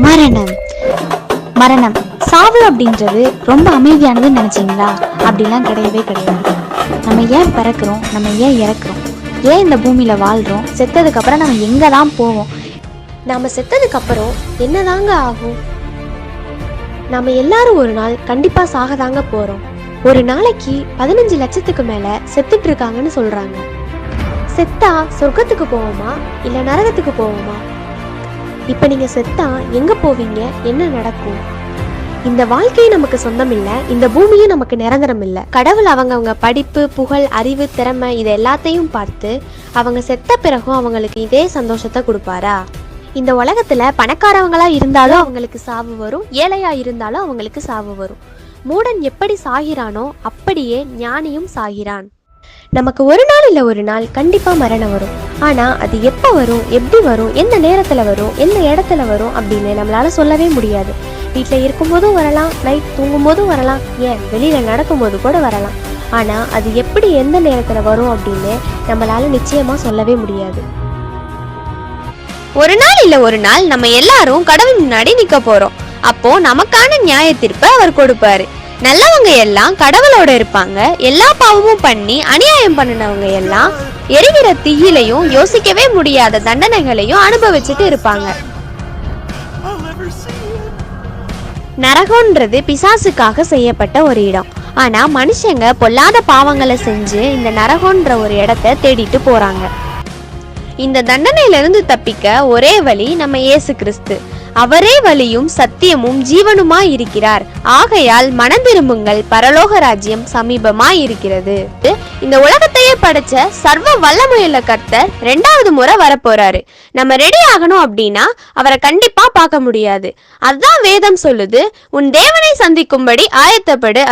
மரணம். மரணம், சாவு அப்படின்றது ரொம்ப அமைதியானதுன்னு நினைச்சீங்களா? அப்படிலாம் கிடையவே கிடையாது. நம்ம ஏன் பிறக்கிறோம், நம்ம ஏன் இறக்குறோம், ஏன் இந்த பூமியில வாழ்றோம், செத்ததுக்கு அப்புறம் நம்ம எங்க தான் போவோம், நாம செத்ததுக்கு அப்புறம் என்னதாங்க ஆகும்? நாம எல்லாரும் ஒரு நாள் கண்டிப்பா சாகதாங்க போறோம். ஒரு நாளைக்கு 15 லட்சத்துக்கு மேல செத்துட்டு இருக்காங்கன்னு சொல்றாங்க. செத்தா சொர்க்கத்துக்கு போவோமா இல்ல நரகத்துக்கு போவோமா? இப்ப நீங்க செத்தா எங்க போவீங்க, என்ன நடக்கும்? இந்த வாழ்க்கையை நமக்கு சொந்தம் இல்ல, இந்த பூமியும் நமக்கு நிரந்தரம் இல்ல. கடவுள் அவங்க படிப்பு, புகழ், அறிவு, திறமை இது எல்லாத்தையும் பார்த்து அவங்க செத்த பிறகும் அவங்களுக்கு இதே சந்தோஷத்தை கொடுப்பாரா? இந்த உலகத்துல பணக்காரவங்களா இருந்தாலும் அவங்களுக்கு சாவு வரும், ஏழையா இருந்தாலும் அவங்களுக்கு சாவு வரும். மூடன் எப்படி சாகிறானோ அப்படியே ஞானியும் சாகிறான். நமக்கு ஒரு நாள் இல்ல ஒரு நாள் கண்டிப்பா மரணம் வரும். ஆனா அது எப்ப வரும், எப்படி வரும், எந்த நேரத்துல வரும், எந்த இடத்துல வரும் அப்படின்னு நம்மளால சொல்லவே முடியாது. வீட்டுல இருக்கும் போதும் வரலாம், நைட் தூங்கும் போதும் வரலாம், ஏன் வெளியில நடக்கும் போது கூட வரலாம். ஆனா அது எப்படி எந்த நேரத்துல வரும் அப்படின்னு நம்மளால நிச்சயமா சொல்லவே முடியாது. ஒரு நாள் இல்ல ஒரு நாள் நம்ம எல்லாரும் கடவுள் முன்னாடி நிக்க போறோம். அப்போ நமக்கான நியாய தீர்ப்பை அவர் கொடுப்பாரு. நல்லவங்க எல்லாம் கடவுளோட இருப்பாங்க, எல்லா பாவமும் பண்ணி அநியாயம் பண்ணினவங்க எல்லாம் எரிகிற தீயிலையும் யோசிக்கவே முடியாத தண்டனைகளையும் அனுபவிச்சுட்டு இருப்பாங்க. நரகம்ன்றது பிசாசுக்காக செய்யப்பட்ட ஒரு இடம். ஆனா மனுஷங்க பொல்லாத பாவங்களை செஞ்சு இந்த நரகம்ன்ற ஒரு இடத்த தேடிட்டு போறாங்க. இந்த தண்டனையிலிருந்து தப்பிக்க ஒரே வழி நம்ம இயேசு கிறிஸ்து. அவரே வழியும் சத்தியமும் ஜீவனுமாய் இருக்கிறார். ஆகையால் மனம் திரும்புங்கள், பரலோக ராஜ்யம் சமீபமாய் இருக்கிறது. இந்த உலகத்தையே படைச்ச சர்வ வல்லமையுள்ள கர்த்தர் 2வது முறை வரப்போறாரு. நம்ம ரெடி ஆகணும் அப்படின்னா அவரை கண்டிப்பா பார்க்க முடியாது. அதுதான் வேதம் சொல்லுது, உன் தேவனை சந்திக்கும்படி ஆயத்தப்படு.